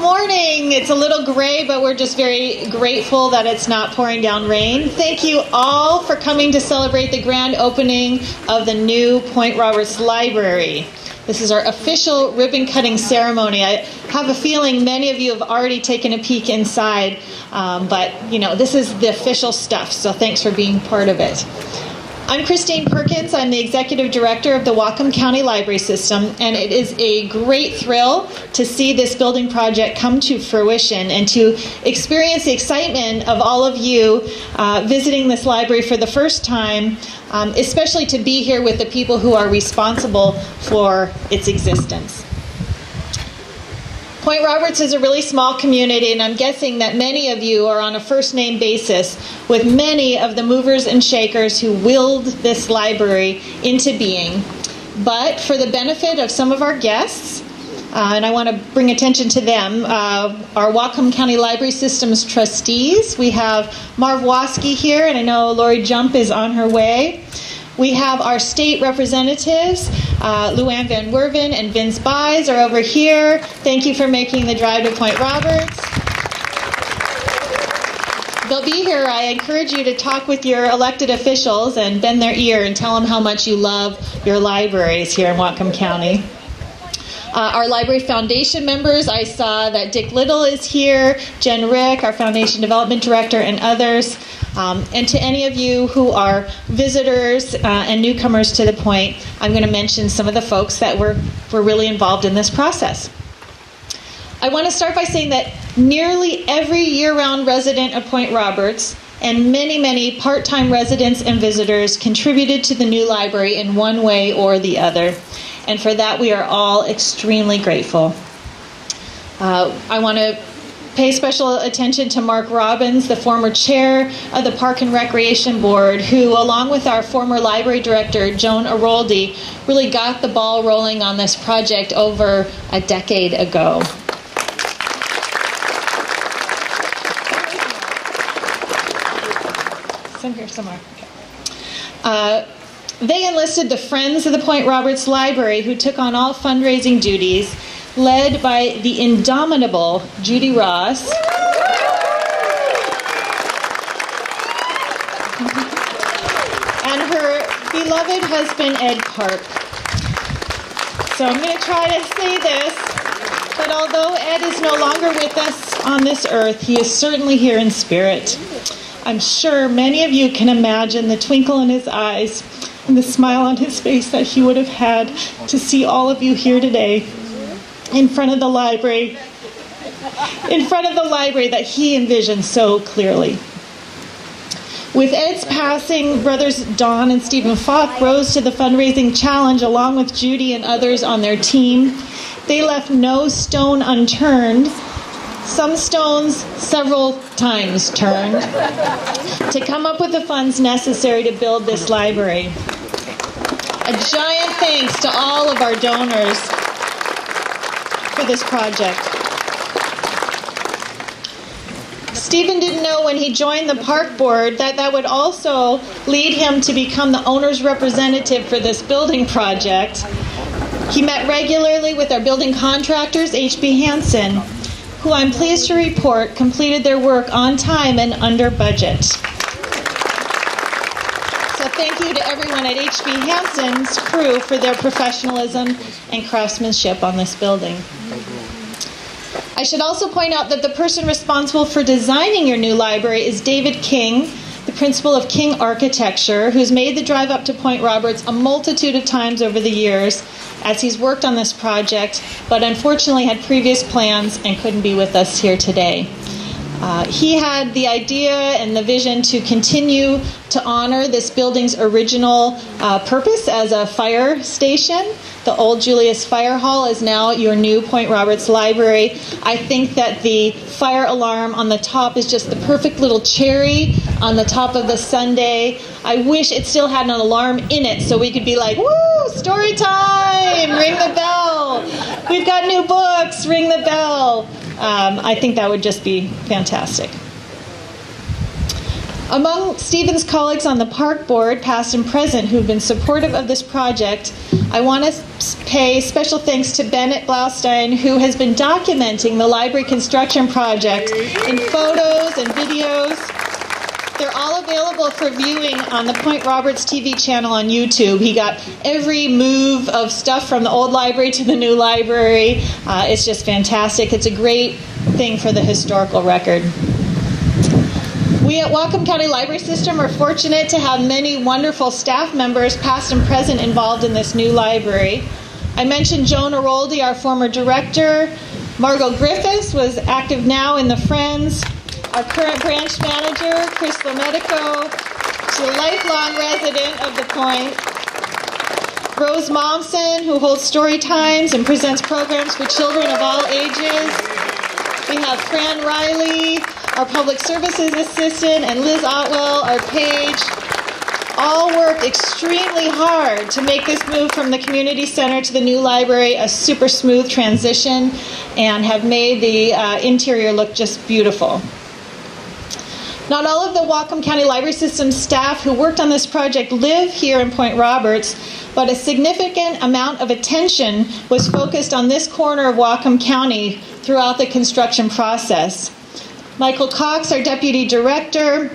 morning. It's a little gray, but we're just very grateful that it's not pouring down rain. Thank you all for coming to celebrate the grand opening of the new Point Roberts Library. This is our official ribbon-cutting ceremony. I have a feeling many of you have already taken a peek inside, but this is the official stuff, so thanks for being part of it. I'm Christine Perkins. I'm the Executive Director of the Whatcom County Library System, and it is a great thrill to see this building project come to fruition and to experience the excitement of all of you visiting this library for the first time, especially to be here with the people who are responsible for its existence. Point Roberts is a really small community, and I'm guessing that many of you are on a first-name basis with many of the movers and shakers who willed this library into being. But for the benefit of some of our guests, and I want to bring attention to them, our Whatcom County Library System's trustees, we have Marv Waske here, and I know Lori Jump is on her way. We have our state representatives, Luann Van Werven and Vince Buys are over here. Thank you for making the drive to Point Roberts. They'll be here. I encourage you to talk with your elected officials and bend their ear and tell them how much you love your libraries here in Whatcom County. Our Library Foundation members, I saw that Dick Little is here, Jen Rick, our Foundation Development Director, and others. And to any of you who are visitors and newcomers to the Point, I'm going to mention some of the folks that were really involved in this process. I want to start by saying that nearly every year-round resident of Point Roberts and many, many part-time residents and visitors contributed to the new library in one way or the other. And for that, we are all extremely grateful. I want to pay special attention to Mark Robbins, the former chair of the Park and Recreation Board, who, along with our former library director, Joan Aroldi, really got the ball rolling on this project over a decade ago. Some here somewhere. Okay. They enlisted the Friends of the Point Roberts Library, who took on all fundraising duties, led by the indomitable Judy Ross. And her beloved husband, Ed Park. So I'm going to try to say this, but although Ed is no longer with us on this earth, he is certainly here in spirit. I'm sure many of you can imagine the twinkle in his eyes and the smile on his face that he would have had to see all of you here today in front of the library that he envisioned so clearly. With Ed's passing, brothers Don and Stephen Falk rose to the fundraising challenge along with Judy and others on their team. They left no stone unturned, some stones several times turned, to come up with the funds necessary to build this library. A giant thanks to all of our donors for this project. Stephen didn't know when he joined the park board that would also lead him to become the owner's representative for this building project. He met regularly with our building contractors, H.B. Hansen, who I'm pleased to report completed their work on time and under budget. So thank you to everyone at H.B. Hansen's crew for their professionalism and craftsmanship on this building. I should also point out that the person responsible for designing your new library is David King, the principal of King Architecture, who's made the drive up to Point Roberts a multitude of times over the years as he's worked on this project, but unfortunately had previous plans and couldn't be with us here today. He had the idea and the vision to continue to honor this building's original purpose as a fire station. The old Julius Fire Hall is now your new Point Roberts Library. I think that the fire alarm on the top is just the perfect little cherry on the top of the sundae. I wish it still had an alarm in it so we could be like, woo, story time, ring the bell. We've got new books, ring the bell. I think that would just be fantastic. Among Stephen's colleagues on the park board, past and present, who've been supportive of this project, I want to pay special thanks to Bennett Blaustein, who has been documenting the library construction project in photos and videos. They're all available for viewing on the Point Roberts TV channel on YouTube. He got every move of stuff from the old library to the new library. It's just fantastic. It's a great thing for the historical record. We at Whatcom County Library System are fortunate to have many wonderful staff members, past and present, involved in this new library. I mentioned Joan Aroldi, our former director. Margot Griffiths was active now in the Friends. Our current branch manager, Chris Lomedico. She's a lifelong resident of the Point. Rose Momsen, who holds story times and presents programs for children of all ages. We have Fran Riley, our public services assistant, and Liz Otwell, our page. All worked extremely hard to make this move from the community center to the new library a super smooth transition, and have made the interior look just beautiful. Not all of the Whatcom County Library System staff who worked on this project live here in Point Roberts, but a significant amount of attention was focused on this corner of Whatcom County throughout the construction process. Michael Cox, our deputy director,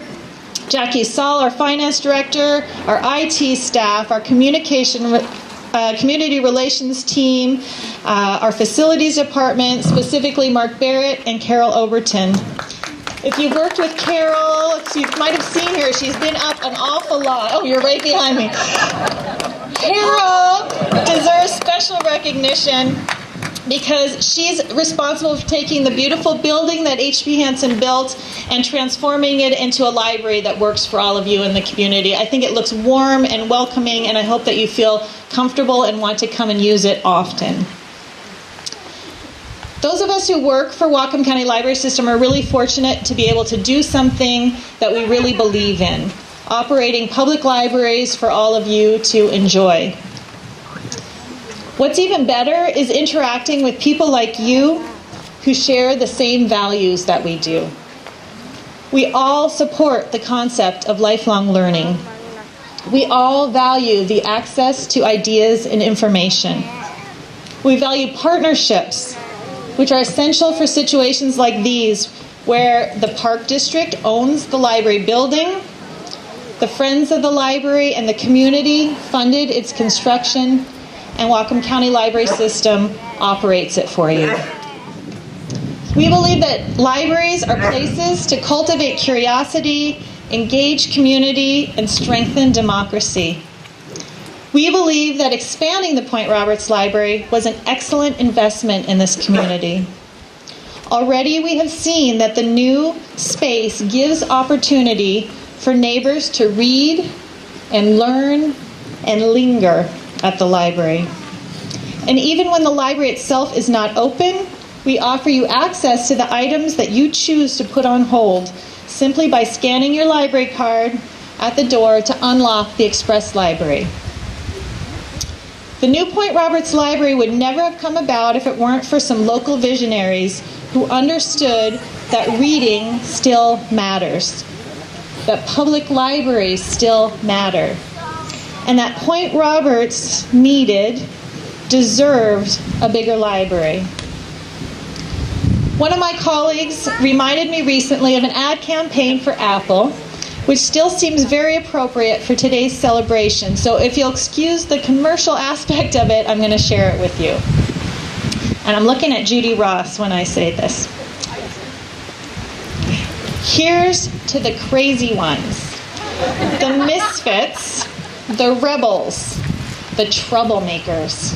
Jackie Saul, our finance director, our IT staff, our community relations team, our facilities department, specifically Mark Barrett and Carol Oberton. If you've worked with Carol, you might have seen her. She's been up an awful lot. Oh, you're right behind me. Carol deserves special recognition because she's responsible for taking the beautiful building that H.P. Hansen built and transforming it into a library that works for all of you in the community. I think it looks warm and welcoming, and I hope that you feel comfortable and want to come and use it often. Those of us who work for Whatcom County Library System are really fortunate to be able to do something that we really believe in, operating public libraries for all of you to enjoy. What's even better is interacting with people like you who share the same values that we do. We all support the concept of lifelong learning. We all value the access to ideas and information. We value partnerships, which are essential for situations like these, where the Park District owns the library building, the Friends of the Library and the community funded its construction, and Whatcom County Library System operates it for you. We believe that libraries are places to cultivate curiosity, engage community, and strengthen democracy. We believe that expanding the Point Roberts Library was an excellent investment in this community. Already we have seen that the new space gives opportunity for neighbors to read and learn and linger at the library. And even when the library itself is not open, we offer you access to the items that you choose to put on hold simply by scanning your library card at the door to unlock the Express Library. The new Point Roberts Library would never have come about if it weren't for some local visionaries who understood that reading still matters, that public libraries still matter, and that Point Roberts deserved a bigger library. One of my colleagues reminded me recently of an ad campaign for Apple, which still seems very appropriate for today's celebration. So if you'll excuse the commercial aspect of it, I'm going to share it with you. And I'm looking at Judy Ross when I say this. Here's to the crazy ones, the misfits, the rebels, the troublemakers,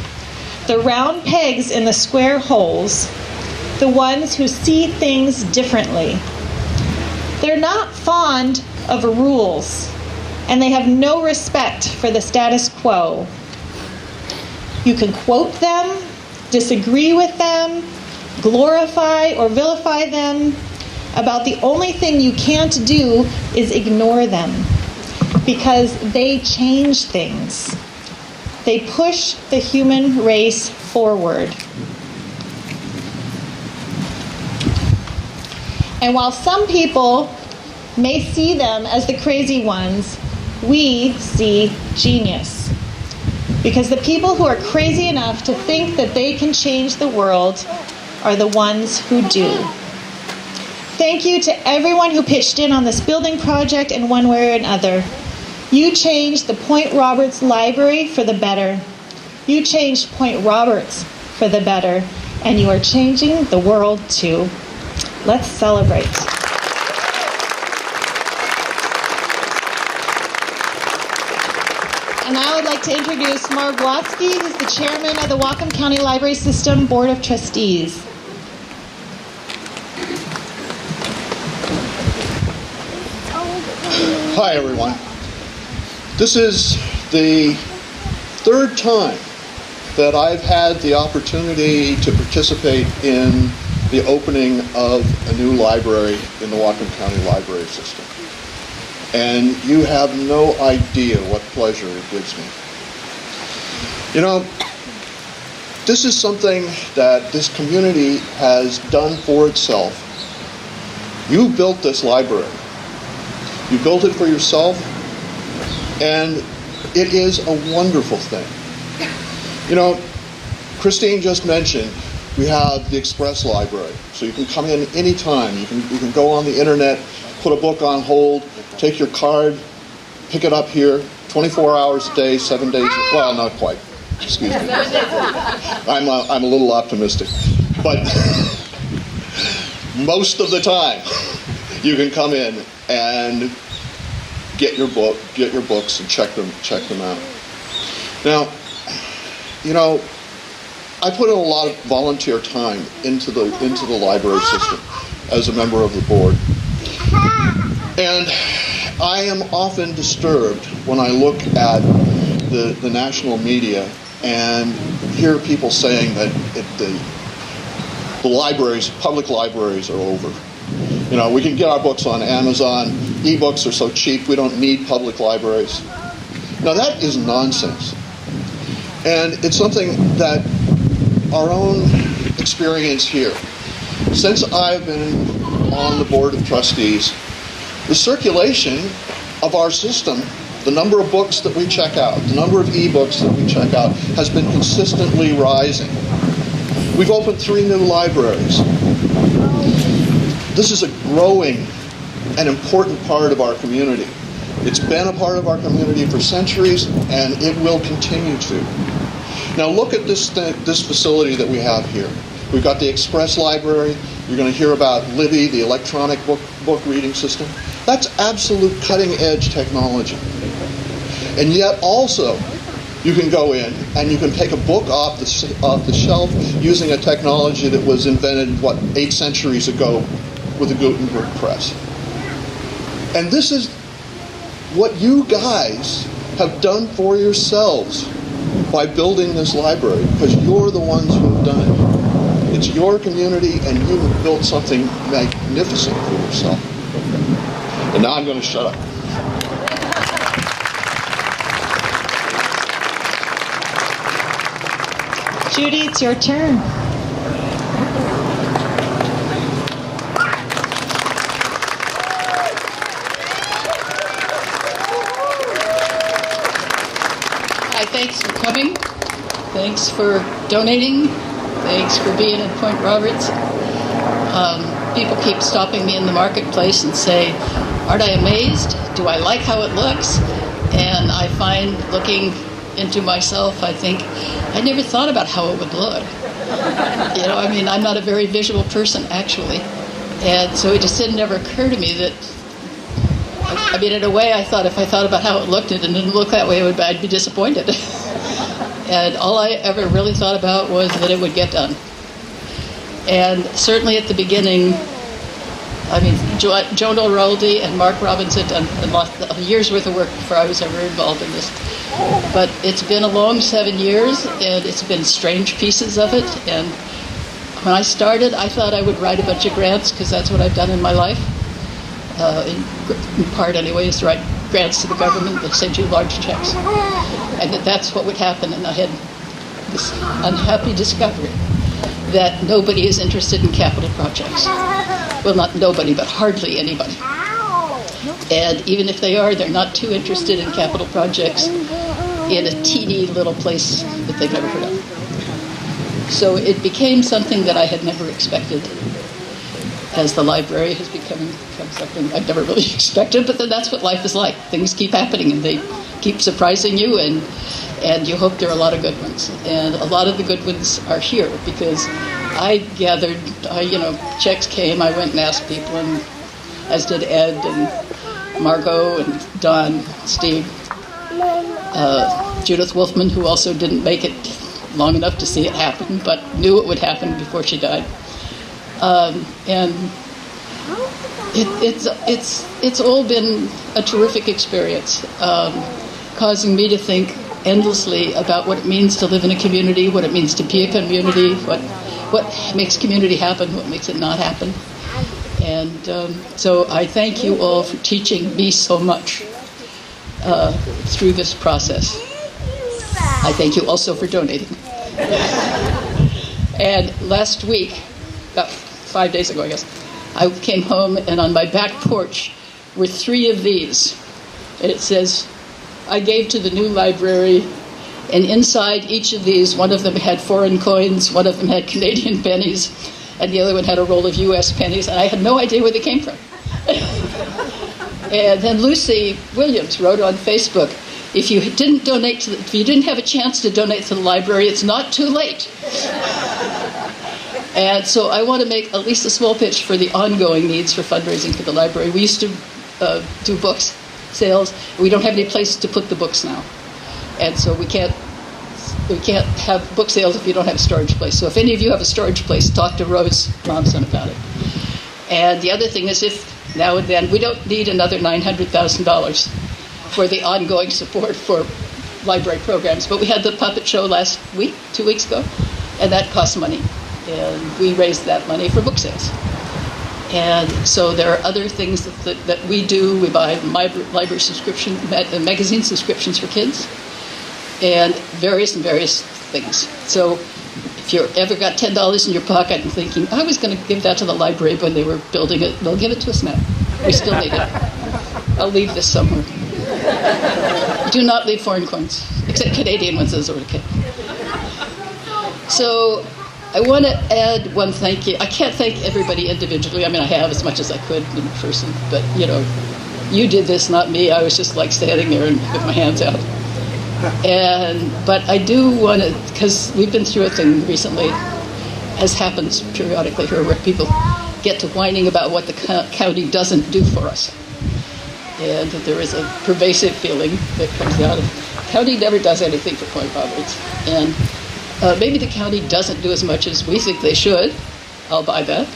the round pegs in the square holes, the ones who see things differently. They're not fond of rules, and they have no respect for the status quo. You can quote them, disagree with them, glorify or vilify them. About the only thing you can't do is ignore them, because they change things. They push the human race forward. And while some people may see them as the crazy ones, we see genius. Because the people who are crazy enough to think that they can change the world are the ones who do. Thank you to everyone who pitched in on this building project in one way or another. You changed the Point Roberts Library for the better. You changed Point Roberts for the better, and you are changing the world too. Let's celebrate. And now I'd like to introduce Marv Watsky, who's the chairman of the Whatcom County Library System Board of Trustees. Hi, everyone. This is the third time that I've had the opportunity to participate in the opening of a new library in the Whatcom County Library System. And you have no idea what pleasure it gives me. You know, this is something that this community has done for itself. You built this library. You built it for yourself, and it is a wonderful thing. You know, Christine just mentioned we have the Express Library, so you can come in anytime. You can go on the internet, put a book on hold, take your card, pick it up here, 24 hours a day, 7 days. Well, not quite. Excuse me. I'm a little optimistic, but most of the time you can come in and get your books and check them out. Now, you know, I put in a lot of volunteer time into the library system as a member of the board. And I am often disturbed when I look at the national media and hear people saying that the libraries, public libraries, are over. You know, we can get our books on Amazon. E-books are so cheap, we don't need public libraries. Now, that is nonsense. And it's something that our own experience here. Since I've been on the Board of Trustees, the circulation of our system, the number of books that we check out, the number of e-books that we check out, has been consistently rising. We've opened 3 new libraries. This is a growing and important part of our community. It's been a part of our community for centuries, and it will continue to. Now look at this facility that we have here. We've got the Express Library. You're going to hear about Libby, the electronic book reading system. That's absolute cutting-edge technology. And yet also, you can go in and you can take a book off the shelf using a technology that was invented, 8 centuries ago with the Gutenberg press. And this is what you guys have done for yourselves by building this library, because you're the ones who have done it. It's your community, and you have built something magnificent for yourself. And now I'm going to shut up. Judy, it's your turn. Hi, thanks for coming. Thanks for donating. Thanks for being in Point Roberts. People keep stopping me in the marketplace and say, aren't I amazed? Do I like how it looks? And I find, looking into myself, I think, I never thought about how it would look. You know, I mean, I'm not a very visual person, actually. And so it just didn't ever occur to me that, I mean, in a way, I thought if I thought about how it looked and it didn't look that way, I'd be disappointed. And all I ever really thought about was that it would get done. And certainly at the beginning, I mean, Joan O'Rourke and Mark Robbins had done a year's worth of work before I was ever involved in this. But it's been a long 7 years, and it's been strange pieces of it. And when I started, I thought I would write a bunch of grants, because that's what I've done in my life. In part, anyway, is to write grants to the government that send you large checks. And that's what would happen. And I had this unhappy discovery that nobody is interested in capital projects. Well, not nobody, but hardly anybody. And even if they are, they're not too interested in capital projects in a teeny little place that they've never heard of. So it became something that I had never expected, as the library has become something I've never really expected, but then that's what life is like. Things keep happening and they keep surprising you, and you hope there are a lot of good ones. And a lot of the good ones are here because I gathered, checks came, I went and asked people, and as did Ed and Margot and Don, Steve, Judith Wolfman, who also didn't make it long enough to see it happen, but knew it would happen before she died. And it's all been a terrific experience, causing me to think endlessly about what it means to live in a community, what it means to be a community, what makes community happen, what makes it not happen. And so I thank you all for teaching me so much through this process. I thank you also for donating. And last week, about 5 days ago, I guess, I came home, and on my back porch were 3 of these. And it says, I gave to the new library, and inside each of these, one of them had foreign coins, one of them had Canadian pennies, and the other one had a roll of U.S. pennies, and I had no idea where they came from. And then Lucy Williams wrote on Facebook, if you didn't have a chance to donate to the library, it's not too late. And so I want to make at least a small pitch for the ongoing needs for fundraising for the library. We used to do books sales. We don't have any place to put the books now, and so we can't have book sales if you don't have a storage place. So if any of you have a storage place, talk to Rose Momsen about it. And the other thing is, if now and then, we don't need another $900,000 for the ongoing support for library programs, but we had the puppet show last week, 2 weeks ago, and that costs money. And we raised that money for book sales. And so there are other things that we do. We buy library subscription, magazine subscriptions for kids, and various things. So if you ever got $10 in your pocket and thinking, I was going to give that to the library when they were building it, they'll give it to us now. We still need it. I'll leave this somewhere. Do not leave foreign coins, except Canadian ones, those are okay. So I want to add one thank you. I can't thank everybody individually. I mean, I have as much as I could in person, but you did this, not me. I was just like standing there and with my hands out. But I do want to, because we've been through a thing recently, as happens periodically here, where people get to whining about what the county doesn't do for us. And that there is a pervasive feeling that comes out of, county never does anything for Point Roberts. And maybe the county doesn't do as much as we think they should. I'll buy that,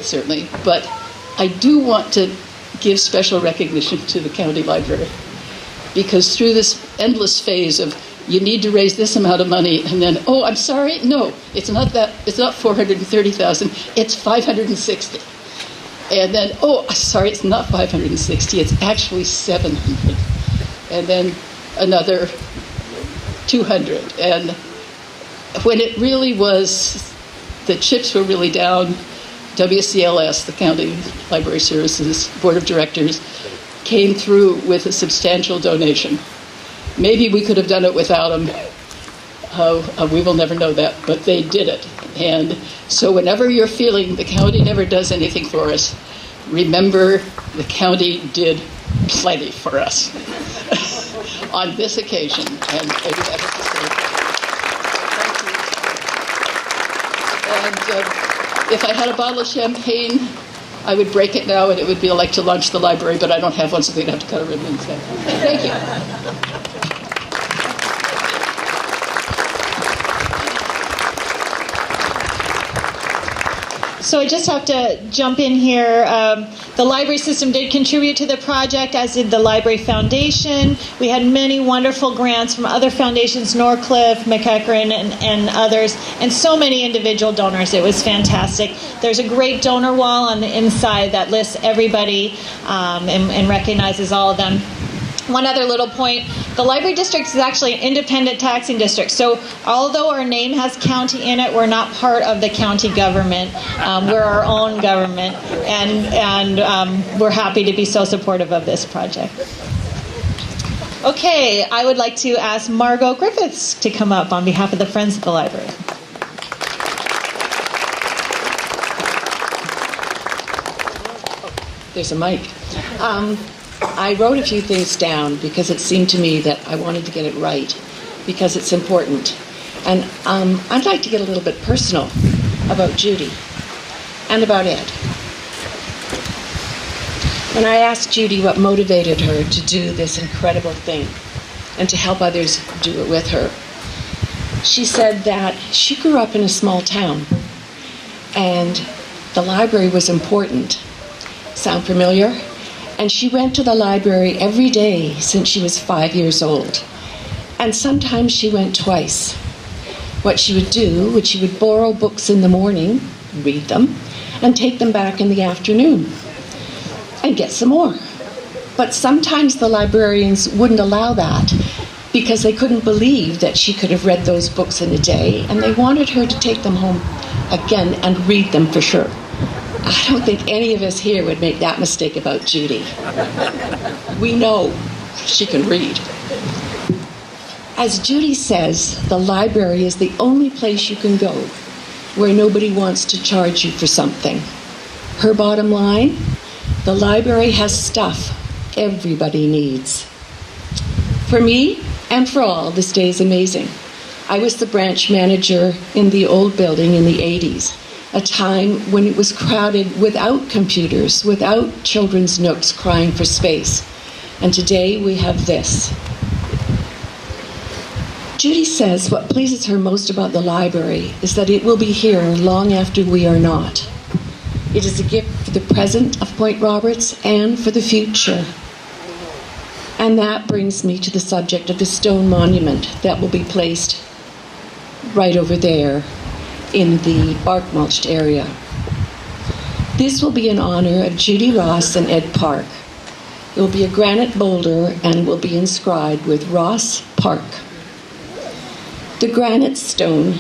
certainly. But I do want to give special recognition to the county library, because through this endless phase of you need to raise this amount of money, and then, oh, I'm sorry, no, it's not that. It's not 430,000. It's 560. And then, oh, sorry, it's not 560. It's actually 700. And then another 200. And when it really was, the chips were really down, WCLS, the County Library Services Board of Directors, came through with a substantial donation. Maybe we could have done it without them. We will never know that, but they did it. And so whenever you're feeling the county never does anything for us, remember the county did plenty for us on this occasion. And if I had a bottle of champagne, I would break it now, and it would be like to launch the library, but I don't have one, so they'd have to cut a ribbon instead. Thank you. So I just have to jump in here. The library system did contribute to the project, as did the Library Foundation. We had many wonderful grants from other foundations, Norcliffe, McEachran, and others, and so many individual donors. It was fantastic. There's a great donor wall on the inside that lists everybody and recognizes all of them. One other little point, The library district is actually an independent taxing district. So although our name has county in it, we're not part of the county government. We're our own government, and we're happy to be so supportive of this project. Okay, I would like to ask Margot Griffiths to come up on behalf of the Friends of the Library. There's a mic. I wrote a few things down because it seemed to me that I wanted to get it right because it's important. And I'd like to get a little bit personal about Judy and about Ed. When I asked Judy what motivated her to do this incredible thing and to help others do it with her, she said that she grew up in a small town and the library was important. Sound familiar? And she went to the library every day since she was 5 years old. And sometimes she went twice. What she would do was she would borrow books in the morning, read them, and take them back in the afternoon and get some more. But sometimes the librarians wouldn't allow that because they couldn't believe that she could have read those books in a day, and they wanted her to take them home again and read them for sure. I don't think any of us here would make that mistake about Judy. We know she can read. As Judy says, the library is the only place you can go where nobody wants to charge you for something. Her bottom line, the library has stuff everybody needs. For me, and for all, this day is amazing. I was the branch manager in the old building in the 80s. A time when it was crowded without computers, without children's nooks crying for space. And today we have this. Judy says what pleases her most about the library is that it will be here long after we are not. It is a gift for the present of Point Roberts and for the future. And that brings me to the subject of the stone monument that will be placed right over there in the bark-mulched area. This will be in honor of Judy Ross and Ed Park. It will be a granite boulder and will be inscribed with Ross Park. The granite stone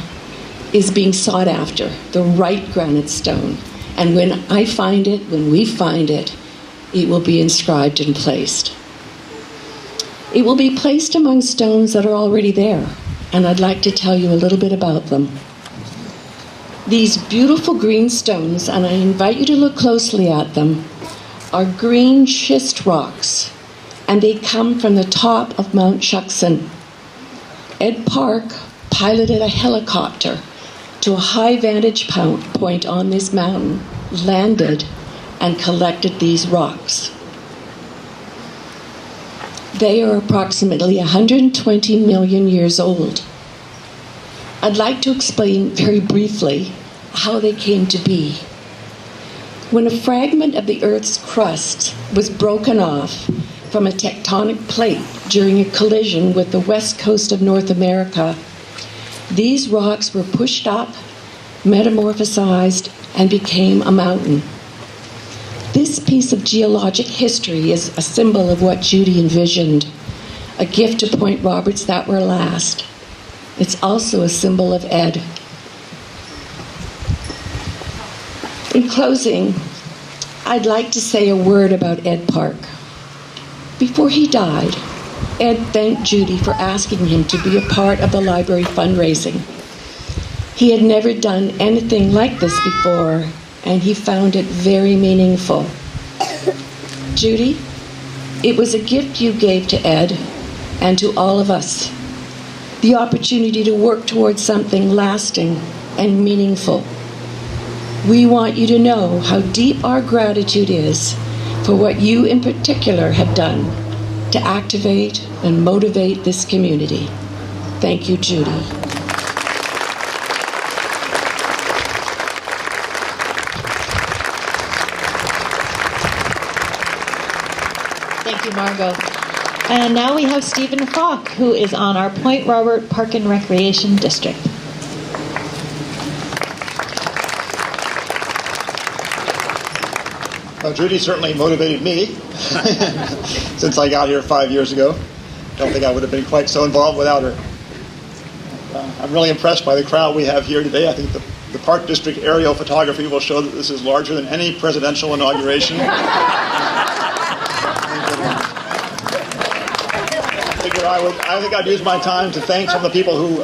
is being sought after, the right granite stone. And when we find it, it will be inscribed and placed. It will be placed among stones that are already there, and I'd like to tell you a little bit about them. These beautiful green stones, and I invite you to look closely at them, are green schist rocks, and they come from the top of Mount Shuckson. Ed Park piloted a helicopter to a high vantage point on this mountain, landed, and collected these rocks. They are approximately 120 million years old. I'd like to explain very briefly how they came to be. When a fragment of the Earth's crust was broken off from a tectonic plate during a collision with the west coast of North America, these rocks were pushed up, metamorphosized, and became a mountain. This piece of geologic history is a symbol of what Judy envisioned, a gift to Point Roberts that will last. It's also a symbol of Ed. In closing, I'd like to say a word about Ed Park. Before he died, Ed thanked Judy for asking him to be a part of the library fundraising. He had never done anything like this before, and he found it very meaningful. Judy, it was a gift you gave to Ed and to all of us, the opportunity to work towards something lasting and meaningful. We want you to know how deep our gratitude is for what you in particular have done to activate and motivate this community. Thank you, Judy. Thank you, Margot. And now we have Stephen Falk, who is on our Point Robert Park and Recreation District. Judy certainly motivated me since I got here 5 years ago. don't think I would have been quite so involved without her. I'm really impressed by the crowd we have here today. I think the Park District aerial photography will show that this is larger than any presidential inauguration. I think I'd use my time to thank some of the people who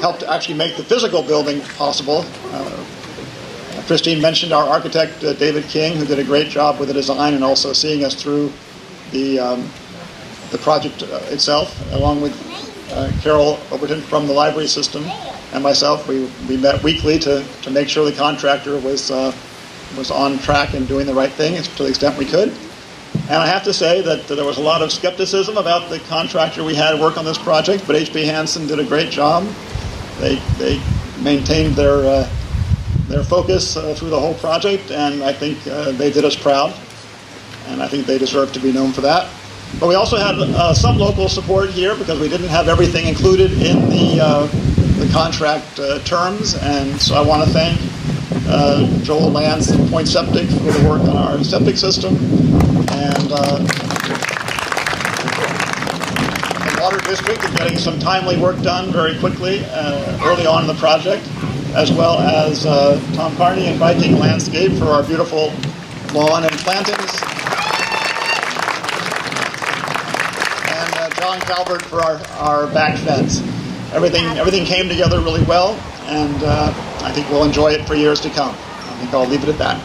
helped actually make the physical building possible. Christine mentioned our architect, David King, who did a great job with the design and also seeing us through the project itself, along with Carol Overton from the library system and myself. We met weekly to make sure the contractor was on track and doing the right thing to the extent we could. And I have to say that there was a lot of skepticism about the contractor we had work on this project, but H.B. Hansen did a great job. They maintained their focus through the whole project, and I think they did us proud, and I think they deserve to be known for that. But we also had some local support here because we didn't have everything included in the contract terms, and so I want to thank Joel Lance and Point Septic for the work on our septic system, and the Water District in getting some timely work done very quickly early on in the project, as well as Tom Carney and Viking Landscape for our beautiful lawn and plantings, and John Calvert for our back fence. Everything came together really well, and I think we'll enjoy it for years to come. I think I'll leave it at that.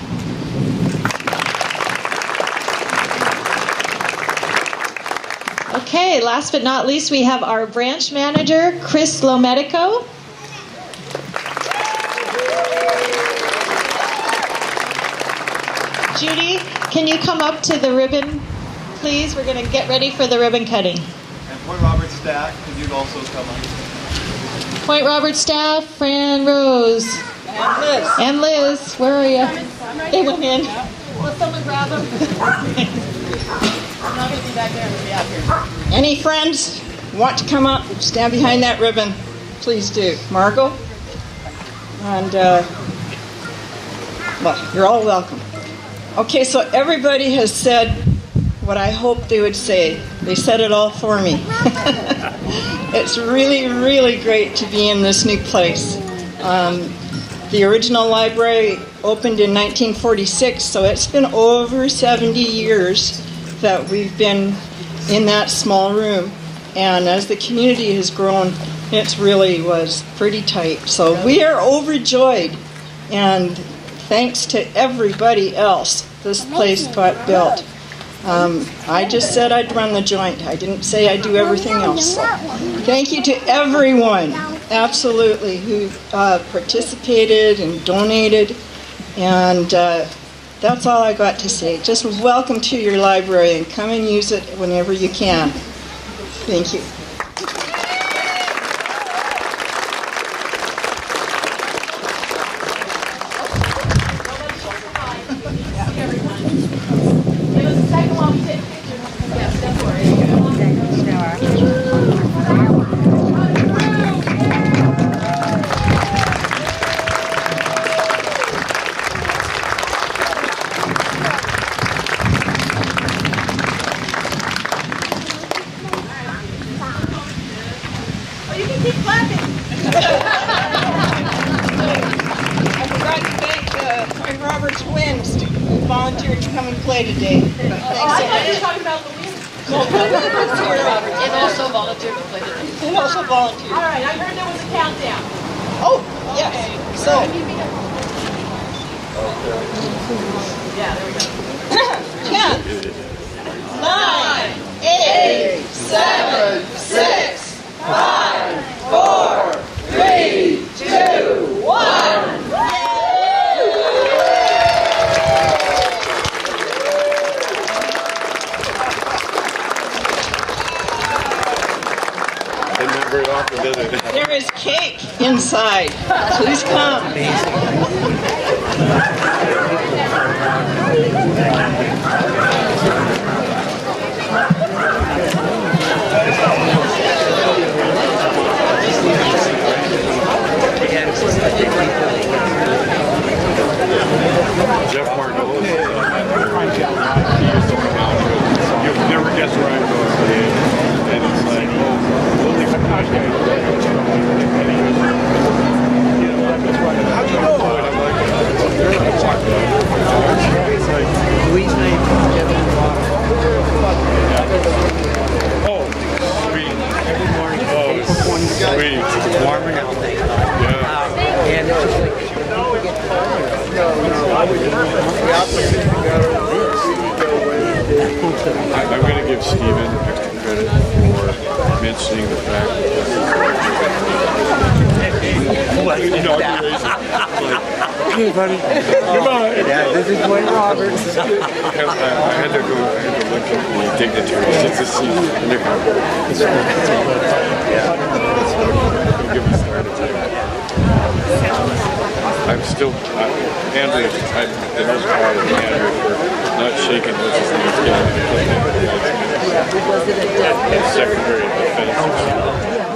Okay, last but not least, we have our branch manager, Chris Lomedico. Judy, can you come up to the ribbon, please? We're going to get ready for the ribbon cutting. And Point Roberts staff, could you also come on? Point Roberts staff, Fran Rose. And Liz, where are you? They went in. Will someone grab them? I'm not going to be back there, I'm going to be out here. Any friends want to come up, stand behind that ribbon, please do. Margot? And, well, you're all welcome. Okay, so everybody has said what I hoped they would say. They said it all for me. It's really, really great to be in this new place. The original library opened in 1946, so it's been over 70 years that we've been in that small room. And as the community has grown, it really was pretty tight. So we are overjoyed. And thanks to everybody else, this place got built. I just said I'd run the joint. I didn't say I'd do everything else. So thank you to everyone, absolutely, who participated and donated. And that's all I got to say. Just welcome to your library and come and use it whenever you can. Thank you. Today. Thanks. I thought you were talking about the wind. And also volunteered to play today. And also volunteered. All right, I heard there was a countdown. Oh, yes. Okay. So. Yeah, there we go. 10, 9, 8, 7, 6, 5, 4, 3, 2, 1. Very often, does it? There is cake inside. Please come. Jeff Martin. You'll never guess where I'm going. And it's like, give Stephen extra credit for mentioning the fact that this is hey buddy, goodbye. Yeah, this is Dwayne Roberts. I had to look at the dignitaries just to see, and they're kind of, give us the heart attack. I'm still, Andrew, I'm the most proud of Andrew for not shaking what's his name down. Secretary of Defense.